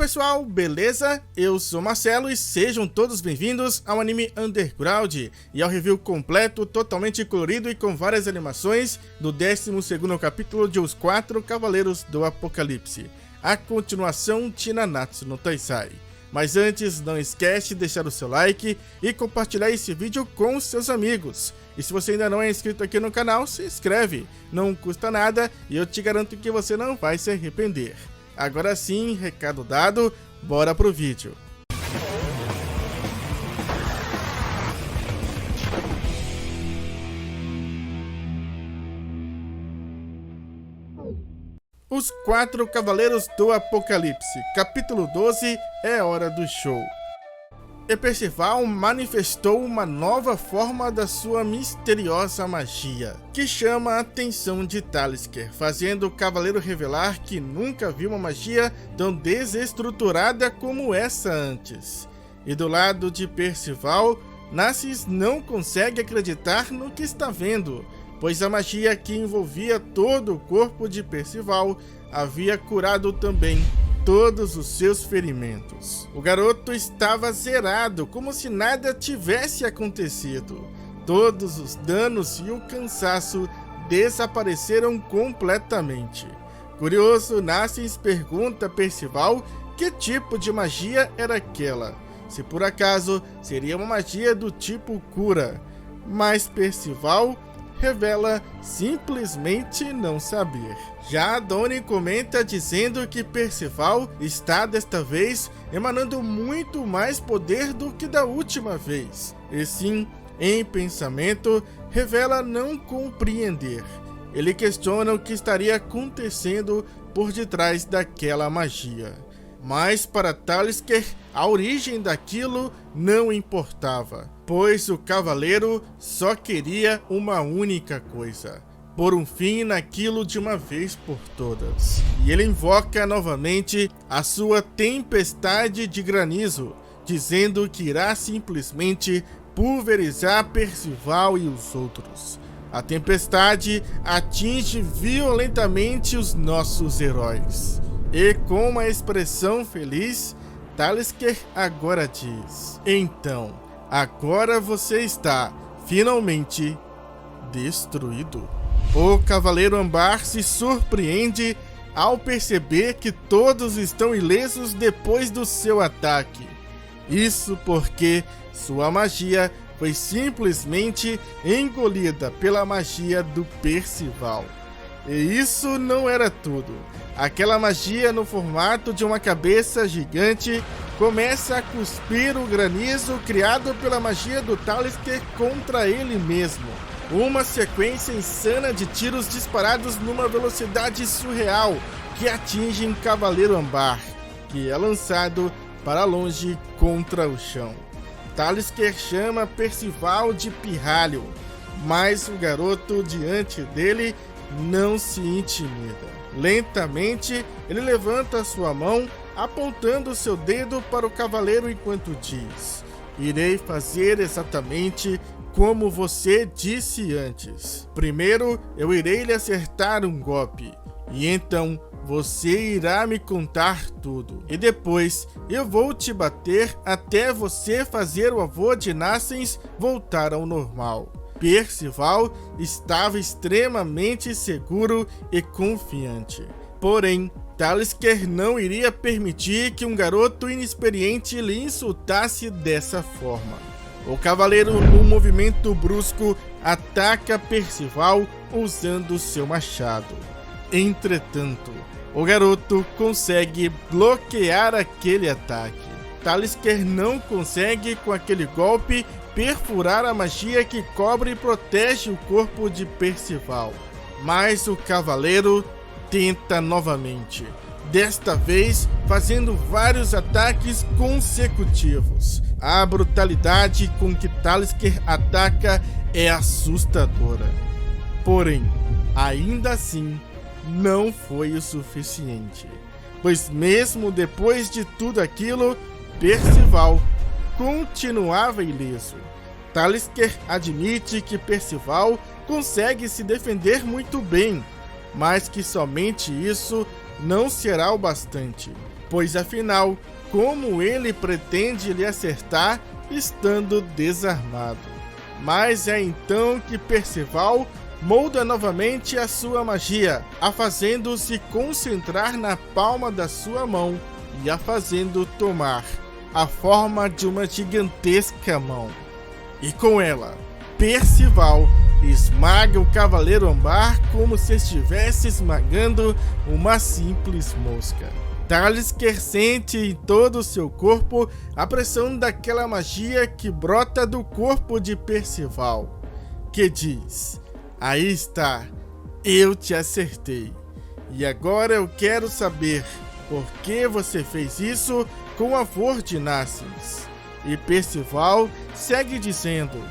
Fala pessoal, beleza? Eu sou Marcelo e sejam todos bem-vindos ao Anime Underground e ao review completo, totalmente colorido e com várias animações do 12º capítulo de Os Quatro Cavaleiros do Apocalipse, a continuação de Nanatsu no Taizai. Mas antes, não esquece de deixar o seu like e compartilhar esse vídeo com os seus amigos. E se você ainda não é inscrito aqui no canal, se inscreve, não custa nada e eu te garanto que você não vai se arrepender. Agora sim, recado dado, bora pro vídeo. Os Quatro Cavaleiros do Apocalipse, capítulo 12, é hora do show. E Percival manifestou uma nova forma da sua misteriosa magia, que chama a atenção de Talisker, fazendo o cavaleiro revelar que nunca viu uma magia tão desestruturada como essa antes. E do lado de Percival, Nasus não consegue acreditar no que está vendo, pois a magia que envolvia todo o corpo de Percival havia curado também todos os seus ferimentos. O garoto estava zerado, como se nada tivesse acontecido. Todos os danos e o cansaço desapareceram completamente. Curioso, Nasus pergunta a Percival que tipo de magia era aquela, se por acaso seria uma magia do tipo cura, mas Percival revela simplesmente não saber. Já Donnie comenta dizendo que Percival está desta vez emanando muito mais poder do que da última vez. E sim, em pensamento, revela não compreender. Ele questiona o que estaria acontecendo por detrás daquela magia. Mas para Talisker, a origem daquilo não importava, pois o cavaleiro só queria uma única coisa: pôr um fim naquilo de uma vez por todas. E ele invoca novamente a sua tempestade de granizo, dizendo que irá simplesmente pulverizar Percival e os outros. A tempestade atinge violentamente os nossos heróis. E com uma expressão feliz, Talisker agora diz: então, agora você está finalmente destruído. O Cavaleiro Ambar se surpreende ao perceber que todos estão ilesos depois do seu ataque. Isso porque sua magia foi simplesmente engolida pela magia do Percival. E isso não era tudo. Aquela magia no formato de uma cabeça gigante começa a cuspir o granizo criado pela magia do Talisker contra ele mesmo. Uma sequência insana de tiros disparados numa velocidade surreal que atingem Cavaleiro Ambar, que é lançado para longe contra o chão. Talisker chama Percival de pirralho, mas o garoto diante dele não se intimida. Lentamente, ele levanta sua mão, apontando seu dedo para o cavaleiro enquanto diz: irei fazer exatamente como você disse antes. Primeiro, eu irei lhe acertar um golpe, e então você irá me contar tudo. E depois, eu vou te bater até você fazer o avô de Nasus voltar ao normal. Percival estava extremamente seguro e confiante. Porém, Talisker não iria permitir que um garoto inexperiente lhe insultasse dessa forma. O cavaleiro, num movimento brusco, ataca Percival usando seu machado. Entretanto, o garoto consegue bloquear aquele ataque. Talisker não consegue, com aquele golpe, perfurar a magia que cobre e protege o corpo de Percival. Mas o cavaleiro tenta novamente, desta vez fazendo vários ataques consecutivos. A brutalidade com que Talisker ataca é assustadora. Porém, ainda assim, não foi o suficiente, pois mesmo depois de tudo aquilo, Percival continuava ileso. Talisker admite que Percival consegue se defender muito bem, mas que somente isso não será o bastante. Pois afinal, como ele pretende lhe acertar estando desarmado? Mas é então que Percival molda novamente a sua magia, a fazendo-se concentrar na palma da sua mão e a fazendo tomar a forma de uma gigantesca mão. E com ela, Percival esmaga o Cavaleiro Âmbar como se estivesse esmagando uma simples mosca. Talisker sente em todo o seu corpo a pressão daquela magia que brota do corpo de Percival, que diz: aí está, eu te acertei. E agora eu quero saber por que você fez isso com a flor de Nassins. E Percival segue dizendo: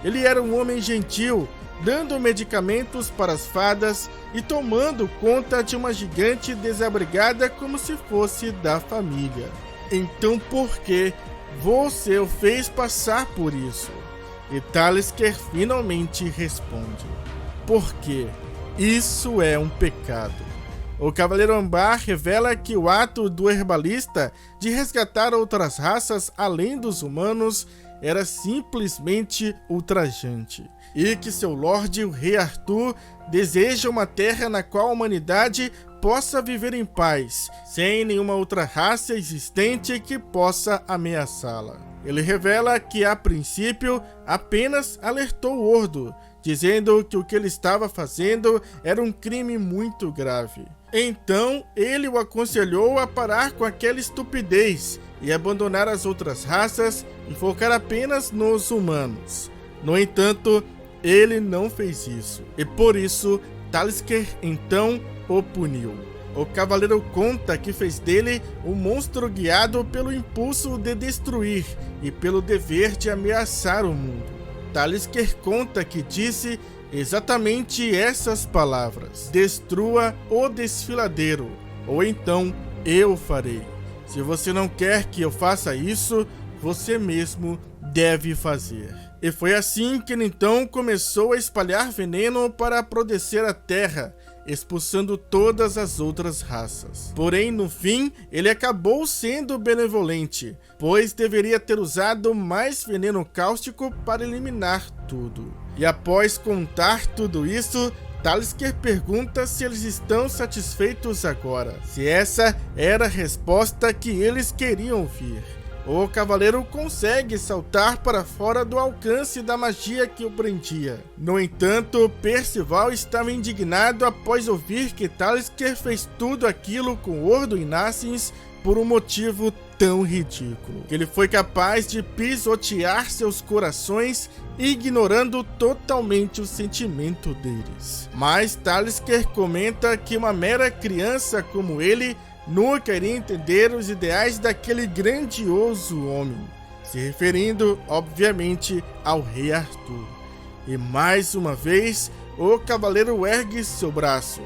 ele era um homem gentil, dando medicamentos para as fadas e tomando conta de uma gigante desabrigada como se fosse da família. Então por que você o fez passar por isso? E Talisker finalmente responde: porque isso é um pecado. O Cavaleiro Âmbar revela que o ato do herbalista de resgatar outras raças além dos humanos era simplesmente ultrajante, e que seu Lorde, o Rei Arthur, deseja uma terra na qual a humanidade possa viver em paz, sem nenhuma outra raça existente que possa ameaçá-la. Ele revela que, a princípio, apenas alertou Ordo, dizendo que o que ele estava fazendo era um crime muito grave. Então, ele o aconselhou a parar com aquela estupidez e abandonar as outras raças e focar apenas nos humanos. No entanto, ele não fez isso, e por isso, Talisker então o puniu. O cavaleiro conta que fez dele um monstro guiado pelo impulso de destruir e pelo dever de ameaçar o mundo. Talisker conta que disse exatamente essas palavras: destrua o desfiladeiro, ou então eu farei. Se você não quer que eu faça isso, você mesmo deve fazer. E foi assim que ele então começou a espalhar veneno para apodrecer a terra, expulsando todas as outras raças. Porém, no fim, ele acabou sendo benevolente, pois deveria ter usado mais veneno cáustico para eliminar tudo. E após contar tudo isso, Talisker pergunta se eles estão satisfeitos agora, se essa era a resposta que eles queriam ouvir. O cavaleiro consegue saltar para fora do alcance da magia que o prendia. No entanto, Percival estava indignado após ouvir que Talisker fez tudo aquilo com Ordo e Nassins por um motivo tão ridículo, que ele foi capaz de pisotear seus corações, ignorando totalmente o sentimento deles. Mas Talisker comenta que uma mera criança como ele nunca iria entender os ideais daquele grandioso homem, se referindo, obviamente, ao Rei Arthur. E mais uma vez, o cavaleiro ergue seu braço,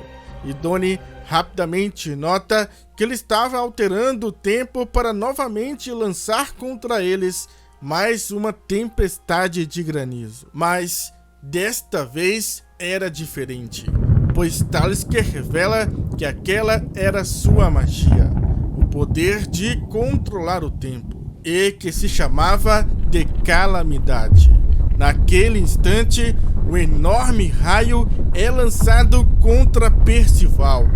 e Doni rapidamente nota que ele estava alterando o tempo para novamente lançar contra eles mais uma tempestade de granizo. Mas desta vez era diferente, pois Talisker revela que aquela era sua magia, o poder de controlar o tempo, e que se chamava de Calamidade. Naquele instante, um enorme raio é lançado contra Percival,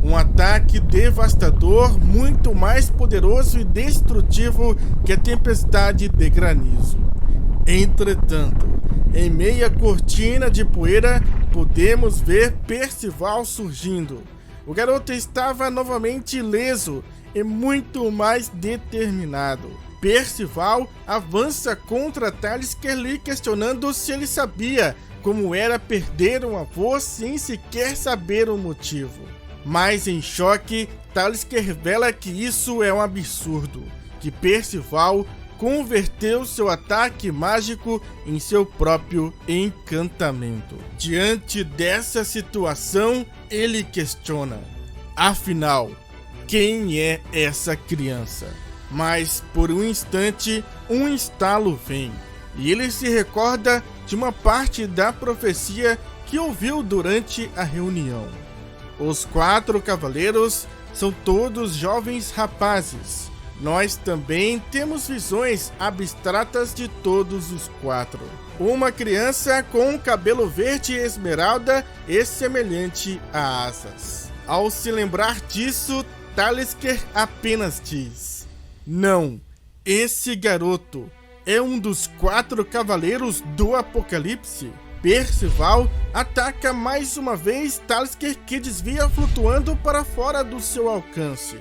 um ataque devastador muito mais poderoso e destrutivo que a tempestade de granizo. Entretanto, em meia cortina de poeira, podemos ver Percival surgindo. O garoto estava novamente ileso e muito mais determinado. Percival avança contra Talisker, lhe questionando se ele sabia como era perder um avô sem sequer saber o motivo. Mas em choque, Talisker revela que isso é um absurdo, que Percival converteu seu ataque mágico em seu próprio encantamento. Diante dessa situação, ele questiona: afinal, quem é essa criança? Mas por um instante, um estalo vem, e ele se recorda de uma parte da profecia que ouviu durante a reunião. Os 4 cavaleiros são todos jovens rapazes. Nós também temos visões abstratas de todos os 4. Uma criança com um cabelo verde esmeralda e semelhante a asas. Ao se lembrar disso, Talisker apenas diz: não, esse garoto é um dos 4 cavaleiros do Apocalipse. Percival ataca mais uma vez Talisker, que desvia flutuando para fora do seu alcance.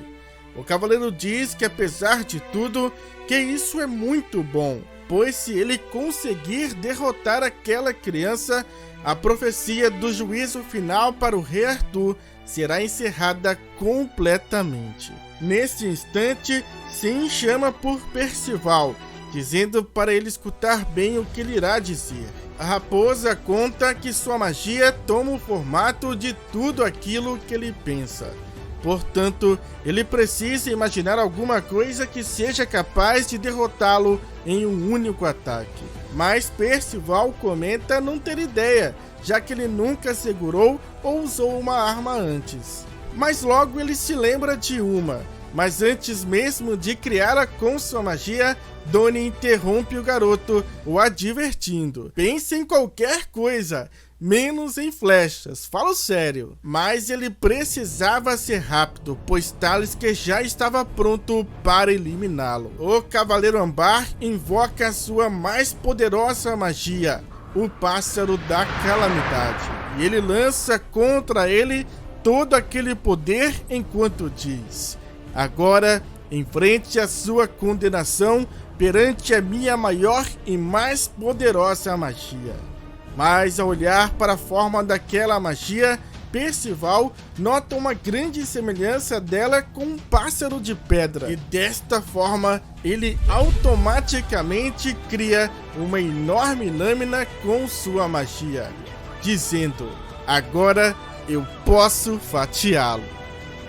O cavaleiro diz que, apesar de tudo, que isso é muito bom, pois se ele conseguir derrotar aquela criança, a profecia do juízo final para o rei Arthur será encerrada completamente. Nesse instante, Sim chama por Percival, dizendo para ele escutar bem o que ele irá dizer. A raposa conta que sua magia toma o formato de tudo aquilo que ele pensa. Portanto, ele precisa imaginar alguma coisa que seja capaz de derrotá-lo em um único ataque. Mas Percival comenta não ter ideia, já que ele nunca segurou ou usou uma arma antes. Mas logo ele se lembra de uma. Mas antes mesmo de criá-la com sua magia, Donnie interrompe o garoto, o advertindo: pense em qualquer coisa, menos em flechas, falo sério. Mas ele precisava ser rápido, pois Talisker já estava pronto para eliminá-lo. O Cavaleiro Ambar invoca sua mais poderosa magia, o Pássaro da Calamidade, e ele lança contra ele todo aquele poder enquanto diz: agora, enfrente a sua condenação perante a minha maior e mais poderosa magia. Mas ao olhar para a forma daquela magia, Percival nota uma grande semelhança dela com um pássaro de pedra. E desta forma, ele automaticamente cria uma enorme lâmina com sua magia, dizendo: agora eu posso fatiá-lo.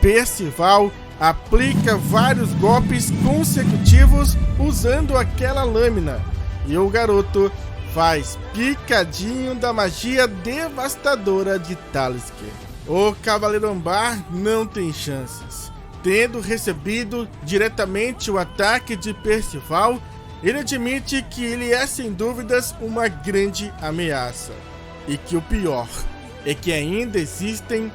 Percival aplica vários golpes consecutivos usando aquela lâmina, e o garoto faz picadinho da magia devastadora de Talisker. O Cavaleiro Ambar não tem chances. Tendo recebido diretamente o ataque de Percival, ele admite que ele é sem dúvidas uma grande ameaça, e que o pior é que ainda existem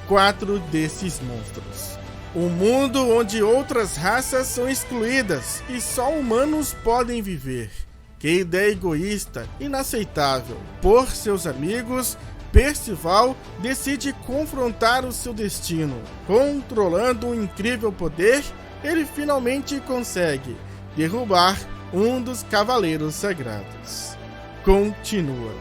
4 desses monstros. Um mundo onde outras raças são excluídas e só humanos podem viver. Que ideia egoísta, inaceitável. Por seus amigos, Percival decide confrontar o seu destino. Controlando um incrível poder, ele finalmente consegue derrubar um dos Cavaleiros Sagrados. Continua.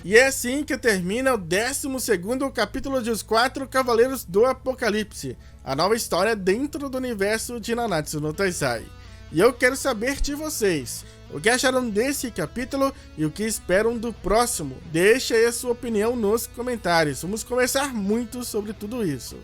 E é assim que termina o 12º capítulo de Os 4 Cavaleiros do Apocalipse, a nova história dentro do universo de Nanatsu no Taizai. E eu quero saber de vocês, o que acharam desse capítulo e o que esperam do próximo. Deixe aí a sua opinião nos comentários, vamos conversar muito sobre tudo isso.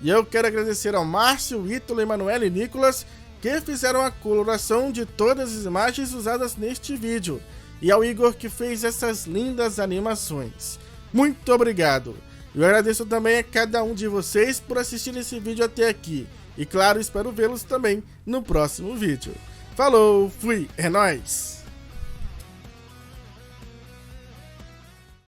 E eu quero agradecer ao Márcio, Ítalo, Emanuele e Nicolas, que fizeram a coloração de todas as imagens usadas neste vídeo, e ao Igor, que fez essas lindas animações. Muito obrigado! Eu agradeço também a cada um de vocês por assistir esse vídeo até aqui. E claro, espero vê-los também no próximo vídeo. Falou, fui, é nóis!